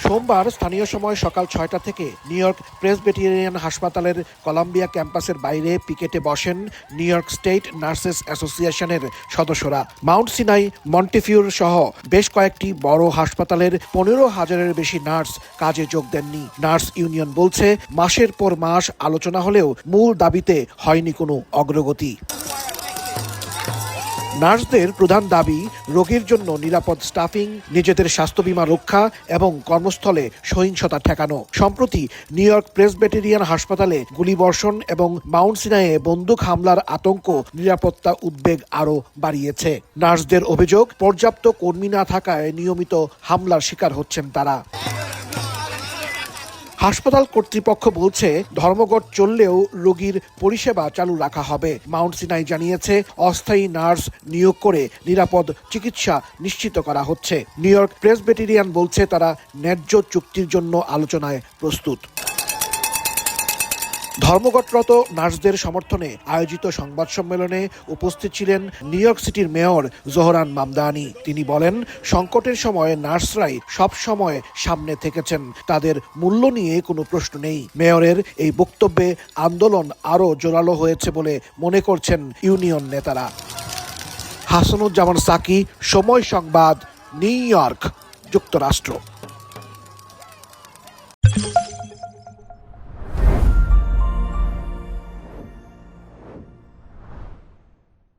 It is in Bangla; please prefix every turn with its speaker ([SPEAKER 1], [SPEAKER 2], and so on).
[SPEAKER 1] সোমবার স্থানীয় সময় সকাল ৬টা থেকে নিউ ইয়র্ক প্রেসবিটেরিয়ান হাসপাতালের কলাম্বিয়া ক্যাম্পাসের বাইরে পিকেটে বসেন নিউ ইয়র্ক স্টেট নার্সেস অ্যাসোসিয়েশনের সদস্যরা। মাউন্ট সিনাই, মন্টেফিউর সহ বেশ কয়েকটি বড় হাসপাতালের ১৫,০০০-এর বেশি নার্স কাজে যোগ দেননি। নার্স ইউনিয়ন বলছে, মাসের পর মাস আলোচনা হলেও মূল দাবিতে হয়নি কোনো অগ্রগতি। নার্সদের প্রধান দাবি রোগীর জন্য নিরাপদ স্টাফিং, নিজেদের স্বাস্থ্য বীমা রক্ষা এবং কর্মস্থলে সহিংসতা ঠেকানো। সম্প্রতি নিউ ইয়র্ক প্রেসবিটেরিয়ান হাসপাতালে গুলিবর্ষণ এবং মাউন্ট সিনাইয়ে বন্দুক হামলার আতঙ্ক নিরাপত্তা উদ্বেগ আরও বাড়িয়েছে। নার্সদের অভিযোগ, পর্যাপ্ত কর্মী না থাকায় নিয়মিত হামলার শিকার হচ্ছেন তারা। হাসপাতাল কর্তৃপক্ষ বলছে, ধর্মঘট চললেও রোগীর পরিষেবা চালু রাখা হবে। মাউন্ট সিনাই জানিয়েছে, অস্থায়ী নার্স নিয়োগ করে নিরাপদ চিকিৎসা নিশ্চিত করা হচ্ছে। নিউ ইয়র্ক প্রেসবিটেরিয়ান বলছে, তারা ন্যায্য চুক্তির জন্য আলোচনায় প্রস্তুত। ধর্মঘটরত নার্সদের সমর্থনে আয়োজিত সংবাদ সম্মেলনে উপস্থিত ছিলেন নিউ ইয়র্ক সিটির মেয়র জোহরান মামদানি। তিনি বলেন, সংকটের সময় নার্সরাই সব সময় সামনে থেকেছেন, তাদের মূল্য নিয়ে কোনো প্রশ্ন নেই। মেয়রের এই বক্তব্যে আন্দোলন আরও জোরালো হয়েছে বলে মনে করছেন ইউনিয়ন নেতারা। হাসানুজ্জামান সাকি, সময় সংবাদ, নিউ ইয়র্ক, যুক্তরাষ্ট্র।